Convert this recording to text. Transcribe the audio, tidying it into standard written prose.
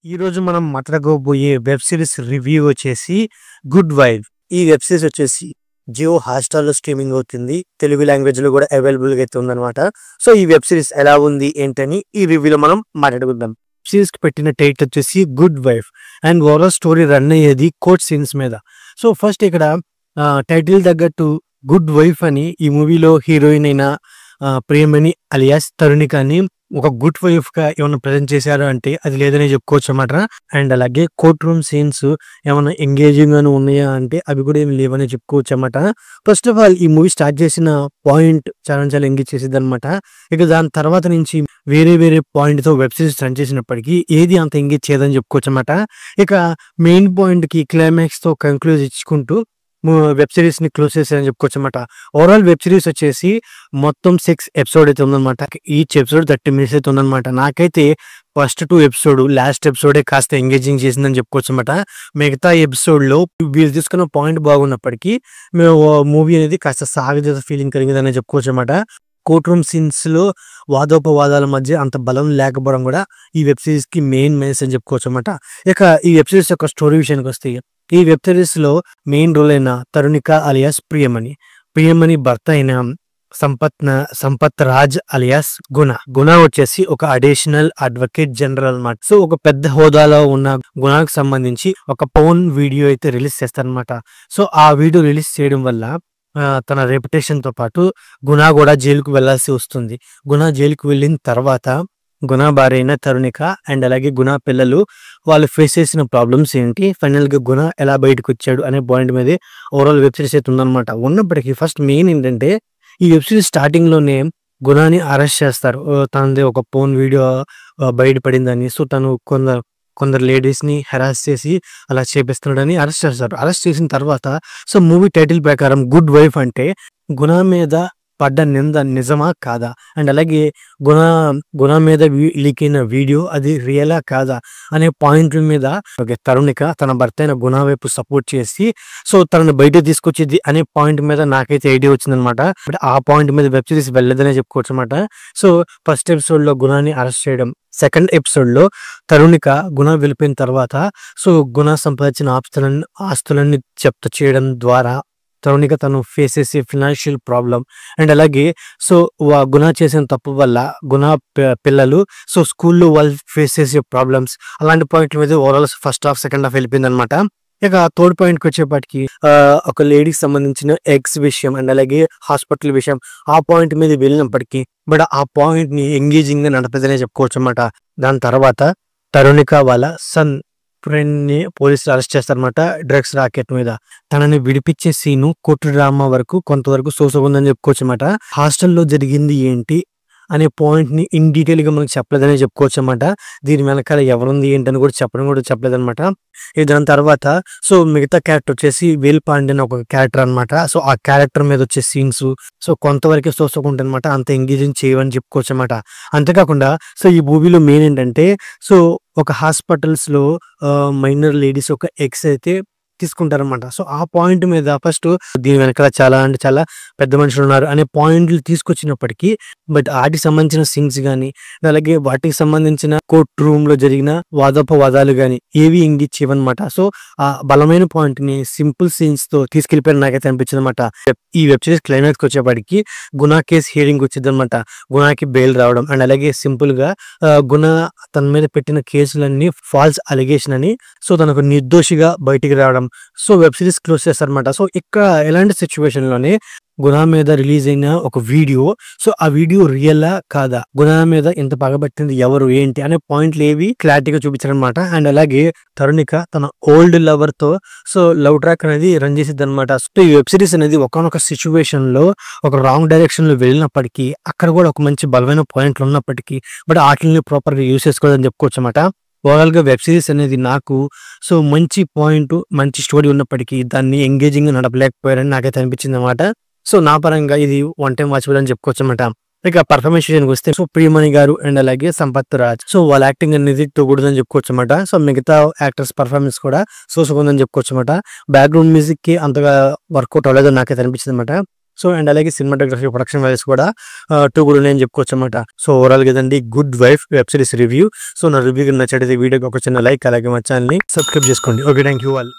ఈరోజు మనం మాట్లాడుకోబోయే web series review వచ్చేసి గుడ్ వైఫ్. ఈ వెబ్ సిరీస్ వచ్చేసి జియో హాట్‌స్టార్‌లో స్ట్రీమింగ్ అవుతుంది. తెలుగు లాంగ్వేజ్‌లో కూడా అవైలబుల్‌గా అయితే ఉందన్నమాట. సో ఈ వెబ్ సిరీస్ ఎలా ఉంది ఏంటని ఈ రివ్యూలో మనం మాట్లాడుకుందాం. సిరీస్‌కి పెట్టిన టైటిల్ వచ్చేసి good wife and overall story run అయ్యేది కోర్ట్ సీన్స్ మీద. సో ఫస్ట్ ఇక్కడ టైటిల్ తగ్గట్టు గుడ్ వైఫ్ అని ఈ మూవీలో హీరోయిన్ అయిన ప్రియమణి అలియాస్ తరుణికని ఒక గుడ్ వైఫ్ గా ఏమైనా ప్రజెంట్ చేశారు అంటే అది లేదని చెప్పుకోవచ్చు అన్నమాట. అండ్ అలాగే కోర్ట్ రూమ్ సీన్స్ ఏమైనా ఎంగేజింగ్ గానే ఉన్నాయా అంటే అవి కూడా ఏమి లేవని చెప్పుకోవచ్చు అన్నమాట. ఫస్ట్ ఆఫ్ ఆల్ ఈ మూవీ స్టార్ట్ చేసిన పాయింట్ చాలా ఎంగేజ్ చేసేది అనమాట. ఇక దాని తర్వాత నుంచి వేరే పాయింట్ తో వెబ్ సిరీస్ రన్ చేసినప్పటికీ ఏది అంత ఎంగేజ్ చేయదని చెప్పుకోవచ్చు అన్నమాట. ఇక మెయిన్ పాయింట్ కి క్లైమాక్స్ తో కంక్లూజ్ ఇచ్చుకుంటూ వెబ్ సిరీస్ ని క్లోజ్ చేశారని చెప్పుకోవచ్చు అనమాట. ఓవరాల్ వెబ్ సిరీస్ వచ్చేసి మొత్తం 6 ఎపిసోడ్ అయితే ఉందన్నమాట. ఈచ్ ఎపిసోడ్ 30 minutes అయితే ఉందన్నమాట. నాకైతే ఫస్ట్ 2 ఎపిసోడ్ లాస్ట్ ఎపిసోడే కాస్త ఎంగేజింగ్ చేసిందని చెప్పుకోవచ్చు అనమాట. మిగతా ఎపిసోడ్ లో వీళ్ళు తీసుకున్న పాయింట్ బాగున్నప్పటికీ మూవీ అనేది కాస్త సాగదీత ఫీలింగ్ కలిగిందని చెప్పుకోవచ్చు అనమాట. కోర్ట్ రూమ్ సీన్స్ లో వాదోపవాదాల మధ్య అంత బలం లేకపోవడం కూడా ఈ వెబ్ సిరీస్ కి మెయిన్ మైనస్ అని చెప్పుకోవచ్చు అనమాట. ఇక ఈ వెబ్ సిరీస్ యొక్క స్టోరీ విషయానికి వస్తే ఈ వెబ్ సిరీస్ లో మెయిన్ రోల్ అయిన తరుణిక అలియాస్ ప్రియమణి భర్త అయిన సంపత్ రాజ్ అలియాస్ గుణ వచ్చేసి ఒక అడిషనల్ అడ్వకేట్ జనరల్ అన్నమాట. సో ఒక పెద్ద హోదాలో ఉన్న గుణకు సంబంధించి ఒక పౌన్ వీడియో అయితే రిలీజ్ చేస్తారనమాట. సో ఆ వీడియో రిలీజ్ చేయడం వల్ల తన రెప్యుటేషన్ తో పాటు గుణ కూడా జైలుకు వెళ్లాల్సి వస్తుంది. గుణ జైలుకు వెళ్ళిన తర్వాత గుణ భార్య అయిన తరుణిక అండ్ అలాగే గుణ పిల్లలు వాళ్ళు ఫేస్ చేసిన ప్రాబ్లమ్స్ ఏంటి, ఫైనల్ గా గుణ ఎలా బయటకు వచ్చాడు అనే పాయింట్ మీద ఓవరాల్ వెబ్ సిరీస్ అయితే ఉందన్నమాట. ఉన్నప్పటికీ ఫస్ట్ మెయిన్ ఏంటంటే ఈ వెబ్ సిరీస్ స్టార్టింగ్ లోనే గుణాని అరెస్ట్ చేస్తారు. తనది ఒక ఫోన్ వీడియో బయటపడిందని. సో తను కొందరు లేడీస్ ని హెరాస్ చేసి అలా చేపిస్తున్నాడని అరెస్ట్ చేస్తారు. అరెస్ట్ చేసిన తర్వాత సో మూవీ టైటిల్ ప్రకారం గుడ్ వైఫ్ అంటే గుణ మీద పడ్డ నింద నిజమా కాదా, అండ్ అలాగే గుణ మీద లీక్ అయిన వీడియో అది రియలా కాదా అనే పాయింట్ మీద తరుణిక తన భర్త అయిన గుణ వైపు సపోర్ట్ చేసి సో తనని బయట తీసుకొచ్చేది అనే పాయింట్ మీద నాకైతే ఐడియా వచ్చిందనమాట. ఆ పాయింట్ మీద వెబ్ సిరీస్ వెళ్ళదనే చెప్పుకోవచ్చు అనమాట. సో ఫస్ట్ ఎపిసోడ్ లో గుణాన్ని అరెస్ట్ చేయడం, సెకండ్ ఎపిసోడ్ లో తరుణిక గుణ వెళ్ళిపోయిన తర్వాత సో గుణ సంపాదించిన ఆస్తులన్నీ జప్తు చేయడం ద్వారా తరుణిక తను ఫేస్ చేసే ఫినాన్షియల్ ప్రాబ్లం అండ్ అలాగే సో గుణ చేసిన తప్పు వల్ల గుణ పిల్లలు సో స్కూల్లో వాళ్ళు ఫేస్ చేసే ప్రాబ్లమ్స్ అలాంటి పాయింట్ల మీద overall first half second half వెళ్ళిపోయింది అనమాట. ఇక థర్డ్ పాయింట్ కి వచ్చేప్పటికి ఒక లేడీకి సంబంధించిన ఎగ్స్ విషయం అండ్ అలాగే హాస్పిటల్ విషయం ఆ పాయింట్ మీద వెళ్ళినప్పటికీ బట్ ఆ పాయింట్ ని ఎంగేజింగ్ గా నడపదనే చెప్పుకోవచ్చు అనమాట. దాని తర్వాత తరుణిక వాళ్ళ సన్ ఫ్రెండ్ ని పోలీసులు అరెస్ట్ చేస్తారనమాట డ్రగ్స్ రాకెట్ మీద. తనని విడిపించే సీను కోర్టు డ్రామా వరకు కొంతవరకు సోసగుందని చెప్పుకోవచ్చు అనమాట. హాస్టల్లో జరిగింది ఏంటి అనే పాయింట్ ని ఇన్ డీటెయిల్ గా మనకు చెప్పలేదని చెప్పుకోవచ్చు అనమాట. దీని వెనకాల ఎవరుంది ఏంటని కూడా చెప్పలేదు అనమాట. దాని తర్వాత సో మిగతా క్యారెక్టర్ వచ్చేసి వేల్ పాండే అని ఒక క్యారెక్టర్ అనమాట. సో ఆ క్యారెక్టర్ మీద వచ్చే సీన్స్ సో కొంతవరకే సోసకుంటాయి అనమాట, అంత ఎంగేజింగ్ చేయవని చెప్పుకోవచ్చు అనమాట. అంతేకాకుండా సో ఈ మూవీలో మెయిన్ ఏంటంటే సో ఒక హాస్పిటల్స్ లో మైనర్ లేడీస్ ఒక ఎగ్స్ అయితే తీసుకుంటారనమాట. సో ఆ పాయింట్ మీద ఫస్ట్ దీని వెనకాల చాలా పెద్ద మనుషులు ఉన్నారు అనే పాయింట్లు తీసుకొచ్చినప్పటికీ బట్ వాటికి సంబంధించిన సీన్స్ కానీ అలాగే వాటికి సంబంధించిన కోర్ట్ రూమ్ లో జరిగిన వాదోపవాదాలు కానీ ఏవి ఎంగేజ్ చేయవన్నమాట. సో ఆ బలమైన పాయింట్ ని సింపుల్ సీన్స్ తో తీసుకెళ్లిపోయిన నాకైతే అనిపించింది అనమాట. ఈ వెబ్ సిరీస్ క్లైమాక్స్ వచ్చేప్పటికి గుణ కేసు హియరింగ్ వచ్చింది అనమాట. గుణకి బెయిల్ రావడం అండ్ అలాగే సింపుల్ గా గుణ తన మీద పెట్టిన కేసులన్నీ ఫాల్స్ అలిగేషన్ అని సో తనకు నిర్దోషిగా బయటికి రావడం. సో వెబ్ సిరీస్ క్లోజ్ చేస్తారనమాట. సో ఇక్కడ ఎలాంటి సిచ్యువేషన్ లోనే గుణ మీద రిలీజ్ అయిన ఒక వీడియో సో ఆ వీడియో రియలా కాదా, గుణ మీద ఎంత పగబట్టింది ఎవరు ఏంటి అనే పాయింట్లు ఏవి క్లారిటీగా చూపించారనమాట. అండ్ అలాగే తరుణిక తన ఓల్డ్ లవర్ తో సో లవ్ ట్రాక్ అనేది రన్ చేసిద్ది అనమాట. సో ఈ వెబ్ సిరీస్ అనేది ఒకనొక సిచ్యువేషన్ లో ఒక రాంగ్ డైరెక్షన్ లో వెళ్ళినప్పటికీ అక్కడ కూడా ఒక మంచి బలమైన పాయింట్లు ఉన్నప్పటికీ బట్ వాటిని ప్రాపర్ గా యూజ్ చేసుకోవాలని చెప్పుకోవచ్చు అనమాట. ఓవరాల్ గా వెబ్ సిరీస్ అనేది నాకు సో మంచి పాయింట్ మంచి స్టోరీ ఉన్నప్పటికీ దాన్ని ఎంగేజింగ్ నడపలేకపోయారని నాకైతే అనిపించింది అనమాట. సో నా పరంగా ఇది వన్ టైం వాచబుల్ అని చెప్పుకోవచ్చు అనమాట. ఇక పర్ఫార్మెన్స్ విషయానికి వస్తే సో ప్రియమణి గారు అండ్ అలాగే సంపత్ రాజ్ సో వాళ్ళ యాక్టింగ్ అనేది తోకూడదని చెప్పుకోవచ్చు అనమాట. సో మిగతా యాక్టర్స్ పర్ఫార్మెన్స్ కూడా సోసుకుందని చెప్పుకోవచ్చు అనమాట. బ్యాక్గ్రౌండ్ మ్యూజిక్ కి అంతగా వర్కౌట్ అవ్వలేదని నాకైతే అనిపించింది అనమాట. సో అండ్ అలాగే సినిమాటోగ్రఫీ ప్రొడక్షన్ వాల్యూస్ కూడా 2 కూడా నేను చెప్పుకోవచ్చు అనమాట. సో ఓవరాల్ గా ఇదండి good wife web series review. So నా రివ్యూ నచ్చితే వీడియోకి ఒక చిన్న లైక్, అలాగే మా ఛానల్ ని సబ్స్క్రైబ్ చేసుకోండి. Okay, thank you all.